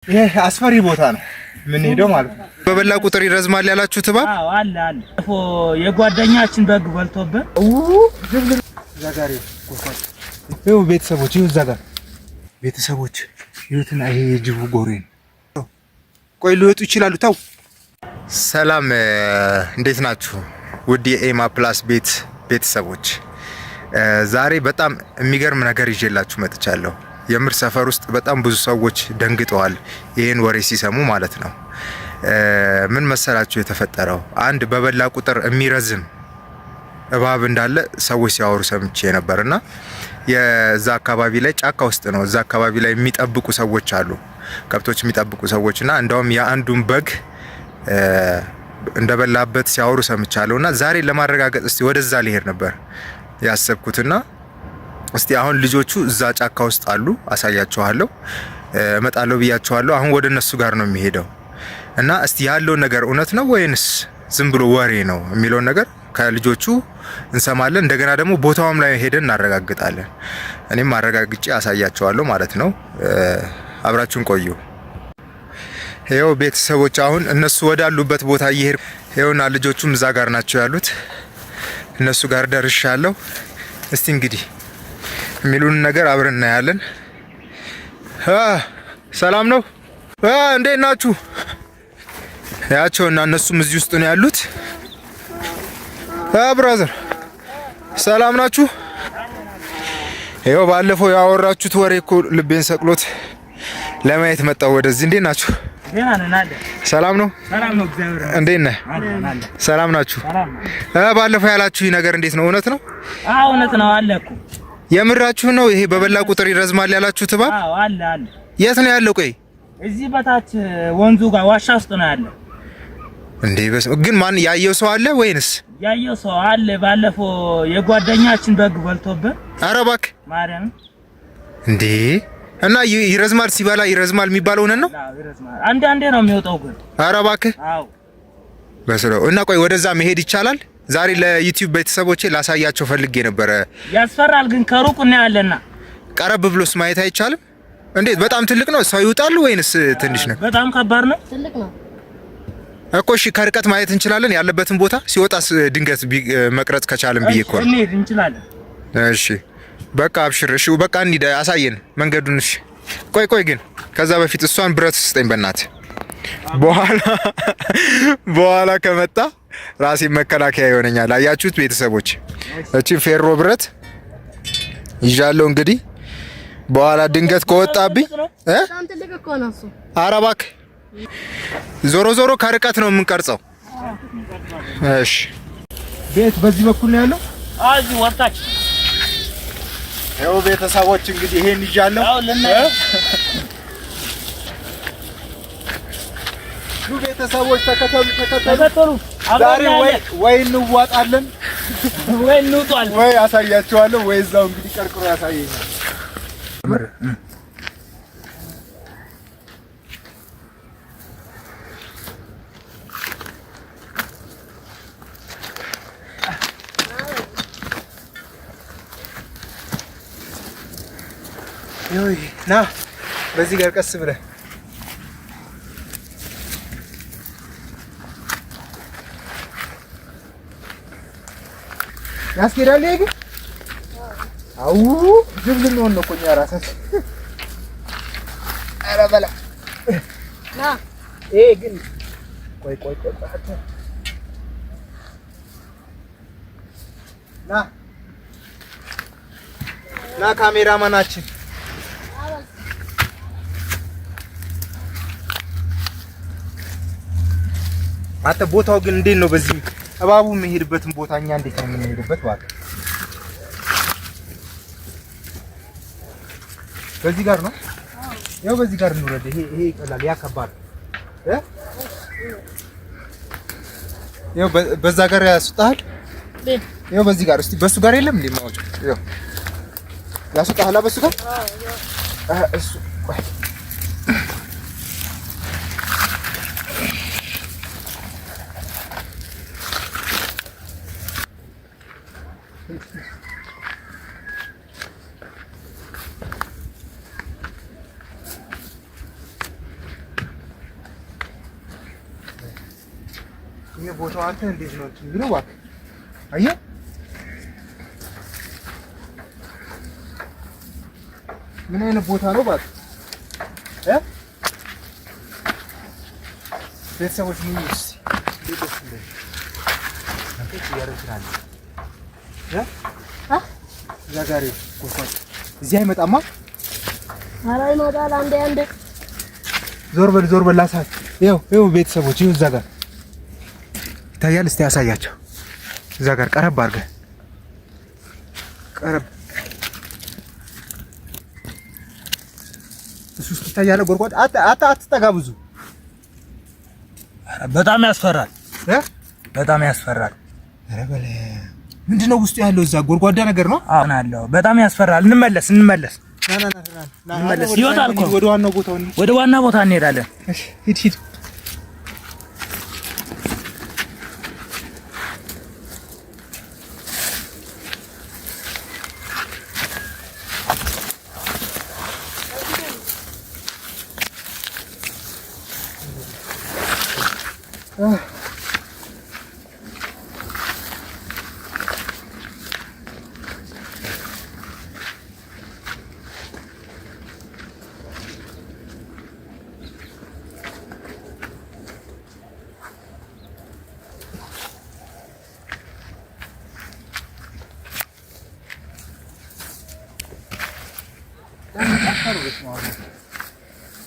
ይሄ አስፈሪ ቦታ ነው። ምን ሄደው ማለት ነው። በበላ ቁጥር ይረዝማል ያላችሁ እባብ? አዎ አለ። የጓደኛችን በግ በልቶብን ዛጋሪ ይኸው ቤተሰቦች ይኸው ዛጋ ቤተሰቦች ይኸውትና ይሄ የጅቡ ጎሬ ነው። ቆይ ሊወጡ ይችላሉ። ታው ሰላም እንዴት ናችሁ? ውድ የኤማ ፕላስ ቤተሰቦች ዛሬ በጣም የሚገርም ነገር ይዤላችሁ መጥቻለሁ። የምር ሰፈር ውስጥ በጣም ብዙ ሰዎች ደንግጠዋል፣ ይሄን ወሬ ሲሰሙ ማለት ነው። ምን መሰላችሁ የተፈጠረው? አንድ በበላ ቁጥር የሚረዝም እባብ እንዳለ ሰዎች ሲያወሩ ሰምቼ ነበርና የዛ አካባቢ ላይ ጫካ ውስጥ ነው። እዛ አካባቢ ላይ የሚጠብቁ ሰዎች አሉ፣ ከብቶች የሚጠብቁ ሰዎችና እንደውም የአንዱን በግ እንደበላበት ሲያወሩ ሰምቻለሁና ዛሬ ለማረጋገጥ እስቲ ወደዛ ሊሄድ ነበር ያሰብኩትና እስቲ አሁን ልጆቹ እዛ ጫካ ውስጥ አሉ፣ አሳያቸዋለሁ። እመጣለሁ ብያቸዋለሁ። አሁን ወደ እነሱ ጋር ነው የሚሄደው እና እስቲ ያለው ነገር እውነት ነው ወይንስ ዝም ብሎ ወሬ ነው የሚለውን ነገር ከልጆቹ እንሰማለን። እንደገና ደግሞ ቦታውም ላይ ሄደን እናረጋግጣለን። እኔም አረጋግጬ አሳያቸዋለሁ ማለት ነው። አብራችሁን ቆዩ። ይኸው ቤተሰቦች አሁን እነሱ ወዳሉበት ቦታ እየሄድኩ ይኸውና፣ ልጆቹም እዛ ጋር ናቸው ያሉት። እነሱ ጋር ደርሻለሁ። እስቲ እንግዲህ የሚሉን ነገር አብረን እናያለን። ሰላም ነው? እንዴት ናችሁ? ያቸውና እነሱም እዚህ ውስጥ ነው ያሉት። ብራዘር ሰላም ናችሁ? ይኸው ባለፈው ያወራችሁት ወሬ እኮ ልቤን ሰቅሎት ለማየት መጣሁ ወደዚህ። እንዴት ናችሁ? ሰላም ነው? እንዴት ነህ? ሰላም ናችሁ? ባለፈው ያላችሁኝ ነገር እንዴት ነው? እውነት ነው? አዎ እውነት ነው አለ እኮ። የምራችሁ ነው? ይሄ በበላ ቁጥር ይረዝማል ያላችሁት እባብ? አዎ አለ አለ። የት ነው ያለው? ቆይ እዚህ በታች ወንዙ ጋር ዋሻ ውስጥ ነው ያለው። እንዴ ግን ማን ያየው ሰው አለ ወይንስ? ያየው ሰው አለ። ባለፈው የጓደኛችን በግ በልቶብን። ኧረ እባክህ ማርያም። እንዴ እና ይረዝማል ሲበላ ይረዝማል የሚባለው እውነት ነው? አዎ ይረዝማል። አንዴ ነው የሚወጣው ግን። ኧረ እባክህ። አዎ በስለው እና ቆይ ወደዛ መሄድ ይቻላል? ዛሬ ለዩቲዩብ ቤተሰቦቼ ላሳያቸው ፈልጌ ነበረ። ያስፈራል ግን ከሩቅ እናያለና። ቀረብ ብሎስ ማየት አይቻልም? እንዴት? በጣም ትልቅ ነው? ሰው ይውጣል ወይንስ ትንሽ ነው? በጣም ከባድ ነው። ትልቅ ነው እኮ። እሺ ከርቀት ማየት እንችላለን ያለበትን ቦታ? ሲወጣስ ድንገት መቅረጽ ከቻለን ብዬ እኮ ነው። እንሂድ እንችላለን። እሺ በቃ አብሽር። እሺ በቃ እንሂድ፣ አሳየን መንገዱን። እሺ ቆይ ግን ከዛ በፊት እሷን ብረት ስጠኝ በእናትህ። በኋላ ከመጣ ራሴ መከላከያ ይሆነኛል። አያችሁት ቤተሰቦች? እቺ ፌሮ ብረት ይዣለሁ። እንግዲህ በኋላ ድንገት ከወጣብኝ በጣም ትልቅ እኮ ነው እሱ። ኧረ እባክህ። ዞሮ ከርቀት ነው የምንቀርጸው። እሺ ቤት በዚህ በኩል ነው ያለው? እዚህ ወጣች። ይኸው ቤተሰቦች እንግዲህ ይሄን ይዣለሁ። ቤተሰቦች ተከተሉ። ዛሬ ወይ እንዋጣለን ወይ እንውጣለን ወይ አሳያቸዋለሁ ወይ እዛው እንግዲህ ቀርቅሮ ያሳየኛል። ና በዚህ ጋር ቀስ ብለህ ያስኬዳል። ይሄ ግን አው ዝም ልንሆን ነው እኮ እኛ ራሳችን። ኧረ በላ ና። ይሄ ግን ቆይ ና ካሜራማናችን አንተ ቦታው ግን እንዴት ነው? በዚህ እባቡ የሚሄድበትን ቦታ እኛ እንዴት ነው የምንሄድበት? ባክ በዚህ ጋር ነው። ያው በዚህ ጋር እንውረድ። ይሄ ይቀላል፣ ያ ከባድ ያው በዛ ጋር ያስወጣል። ያው በዚህ ጋር እስቲ በሱ ጋር የለም እንዴ ማውጫ? ያው ያስወጣል በሱ ጋር እሱ ይሄ ቦታው አንተ እንዴት ነው የሚለው እባክህ አየህ ምን አይነት ቦታ ነው እባክህ ቤተሰቦች ምን ይስ ቤተሰቦች እንዴት ያረጋል ዛጋሪ ቆፋት እዚህ አይመጣማ ኧረ ይመጣል አንዴ ዞር በል ላሳት ይኸው ቤተሰቦች ይኸው እዛ ጋር ይታያል እስቲ ያሳያቸው እዛ ጋር ቀረብ አድርገህ ቀረብ እሱ ውስጥ ይታያል ጎርጓድ አትጠጋ ብዙ በጣም ያስፈራል በጣም ያስፈራል ኧረ በለ ምንድነው ውስጡ ያለው እዛ ጎርጓዳ ነገር ነው አናለው በጣም ያስፈራል እንመለስ እንመለስ ይወጣል እኮ ወደ ዋና ቦታ እንሄዳለን እሺ ሂድ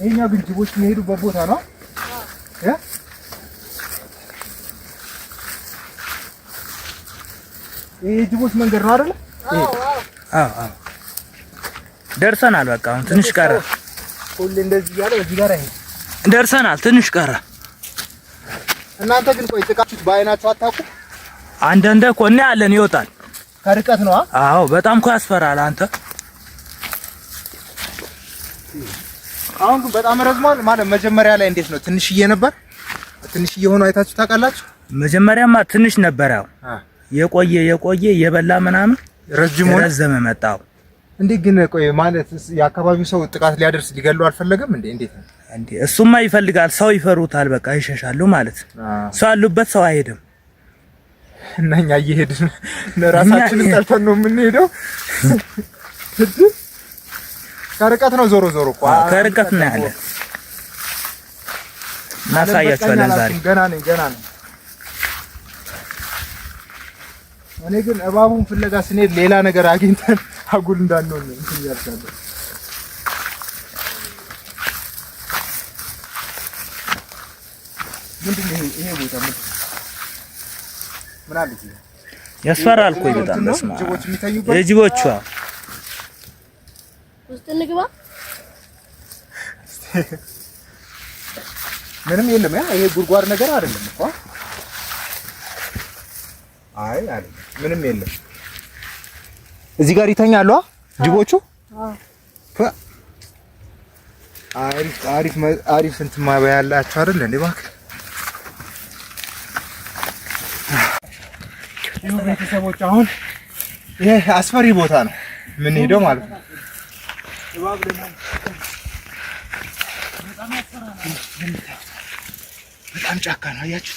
ይሄኛው ግን ጅቦች የሚሄዱበት ቦታ ነው ይሄ ጅቦች መንገድ ነው አይደል አዎ ደርሰናል በቃ አሁን ትንሽ ቀረ ሁሌ እንደዚህ ያለ እዚህ ጋር አይሄድ ደርሰናል ትንሽ ቀረ እናንተ ግን ቆይ ጥቃችሁት በአይናችሁ አታውቁ አንዳንዴ እኮ እና ያለን ይወጣል ከርቀት ነው አዎ በጣም እኮ ያስፈራል አንተ አሁን ግን በጣም ረዝሟል ማለት መጀመሪያ ላይ እንዴት ነው ትንሽዬ ነበር ትንሽዬ ሆኖ አይታችሁ ታውቃላችሁ መጀመሪያማ ትንሽ ነበር ያው የቆየ የበላ ምናምን ረዘመ መጣው እንዴ ግን ቆይ ማለት የአካባቢው ሰው ጥቃት ሊያደርስ ሊገሉ አልፈለገም እንዴት ነው እንዴ እሱማ ይፈልጋል ሰው ይፈሩታል በቃ ይሸሻሉ ማለት ሰው ያሉበት ሰው አይሄድም እናኛ እየሄድን ለራሳችን ጠልተን ነው የምንሄደው ከርቀት ነው ዞሮ እኮ ከርቀት ነው ያለ እናሳያችኋለን ዛሬ ገና ነኝ እኔ ግን እባቡን ፍለጋ ስንሄድ ሌላ ነገር አግኝተን አጉል እንዳንሆን እንትን ያርጋል ምንድነው ይሄ ቦታ ምን አለ እዚህ ያስፈራል እኮ በጣም በስማ ጅቦች የሚታዩበት የጅቦቹ ውስጥ እንግባ ምንም የለም ይሄ ጉርጓድ ነገር አይደለም እኮ አይ ምንም የለም እዚህ ጋር ይተኛሉ ጅቦቹ አሪፍ እንትን ማባያ ያላችሁ አይደል እንዴ እባክህ ይሄ ቤተሰቦች አሁን ይሄ አስፈሪ ቦታ ነው ምን ሄደው ማለት ነው እባብ በጣም ጫካ ነው አያችሁ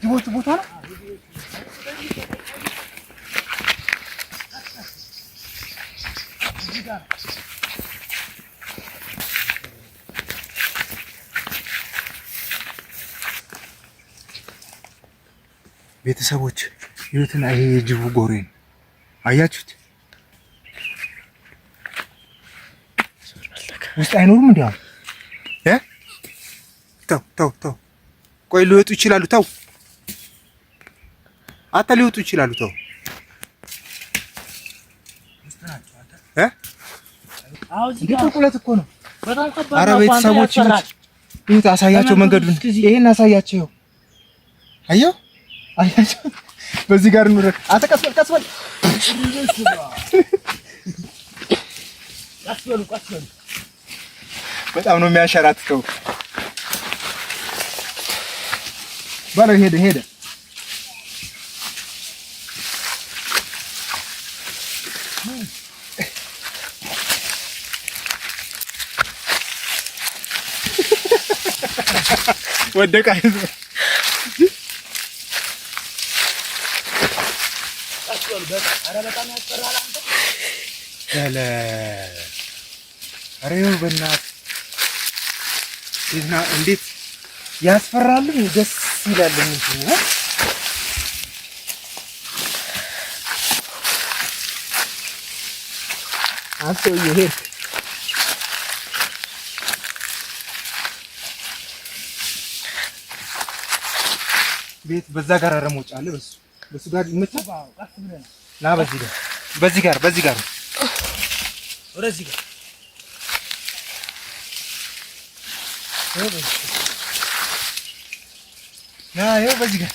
ጅቦቹ ቦታ ነው ቤተሰቦች ይሁትና ይሄ የጅቡ ጎሬን አያችሁት ውስጥ አይኖርም እንዴ ተው ቆይ ሊወጡ ይችላሉ ተው ሊወጡ ይችላሉ ተው ቁልቁለት እኮ ነው። በጣም ከባድ ኧረ ነው። ቤተሰቦች ይሁት አሳያቸው መንገዱን። ይሄን አሳያቸው። አየው አያቸው። በዚህ ጋር ነው አተቀስበል ቀስበል ቀስበሉ በጣም ነው የሚያሸራትተው። ባለው ሄደ ወደቀ። እንዴት ያስፈራል! ደስ ይላል። እንዴ አንተ ይሄ ቤት በዛ ጋር አረሞች አለ። በሱ ጋር ይመጣው ቀስ ብለን ና በዚህ ጋር ወደዚህ ጋር ና ይኸው በዚህ ጋር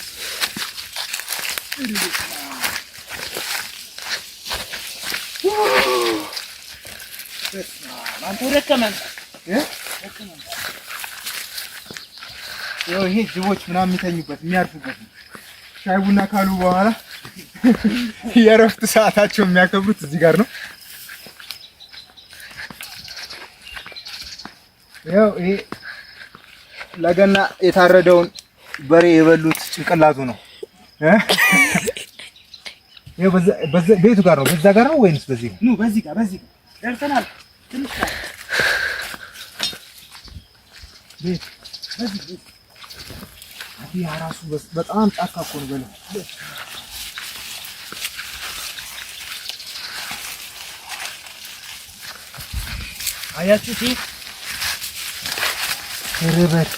ማንተ ደከመን ይሄ ጅቦች ምናምን የሚተኙበት የሚያርፉበት ሻይ ቡና ካሉ በኋላ የእረፍት ሰዓታቸው የሚያከብሩት እዚህ ጋር ነው። ያው ይሄ ለገና የታረደውን በሬ የበሉት ጭንቅላቱ ነው። ይሄ ቤቱ ጋር ነው። በዛ ጋር ነው ወይንስ በዚህ ነው? በዚህ ጋር ደርሰናል። ትንሽ ቤት በዚህ ያ ራሱ በጣም ጫካ እኮ ነው። በለው አያችሁት? ረበት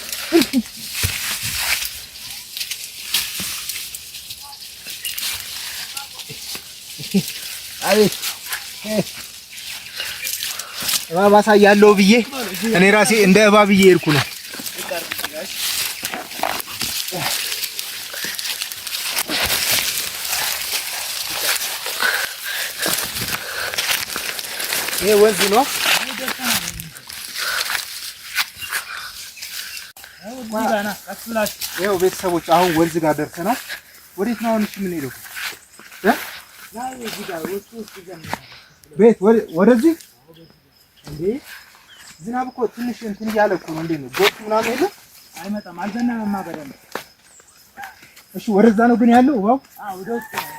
አቤት እባብ አሳያለሁ ብዬ እኔ ራሴ እንደ እባብ ብዬ ሄድኩ ነው። ይሄ ወንዝ ነው። ይኸው ቤተሰቦች አሁን ወንዝ ጋር ደርሰናል። ወዴት ነው አሁን የምንሄደው? ቤት ወደዚህ እንዴ? ዝናብ እኮ ትንሽ እንትን እያለ እኮ ነው። እንዴት ነው ጎርፍ ምናምን የለም? አይመጣም። አልዘነበማ በደንብ። እሺ ወደዛ ነው ግን ያለው ዋው። ወደ ውስጥ ነው።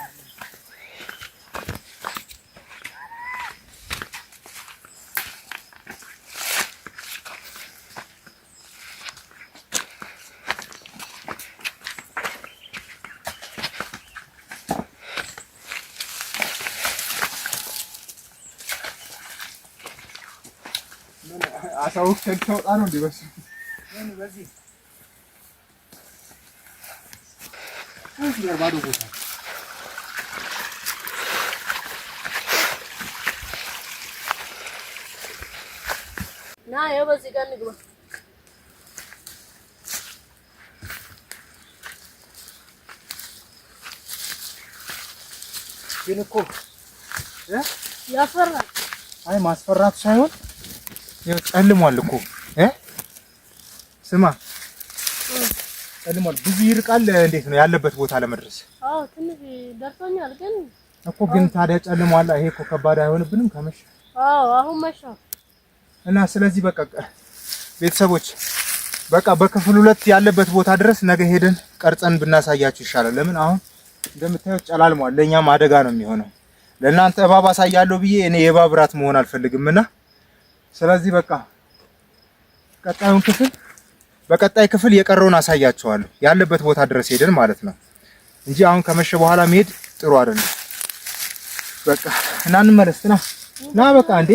አሳው ከልተው ጣኑ እንዴ? በዚህ ባዶ ቦታ ና ይኸው በዚህ ጋር እንግባ። ግን እኮ ያፈራል። አይ ማስፈራት ሳይሆን ይኸው ጨልሟል እኮ ስማ ጨልሟል። ብዙ ይርቃል። እንዴት ነው ያለበት ቦታ ለመድረስ? አዎ ትንሽ ደርሶኛል ግን እኮ ግን ታዲያ ጨልሟል። ይሄ እኮ ከባድ አይሆንብንም ከመሸ? አዎ አሁን መሸ እና ስለዚህ በቃ ቤተሰቦች በቃ በክፍል 2 ያለበት ቦታ ድረስ ነገ ሄደን ቀርጸን ብናሳያችሁ ይሻላል። ለምን አሁን እንደምታዩት ጨላልሟል። ለኛም አደጋ ነው የሚሆነው። ለእናንተ እባብ አሳያለሁ ብዬ እኔ የእባብ ራት መሆን አልፈልግምና ስለዚህ በቃ ቀጣዩን ክፍል በቀጣይ ክፍል የቀረውን አሳያችኋለሁ። ያለበት ቦታ ድረስ ሄደን ማለት ነው እንጂ አሁን ከመሸ በኋላ መሄድ ጥሩ አይደለም። በቃ እና እንመለስ ና በቃ እንዴ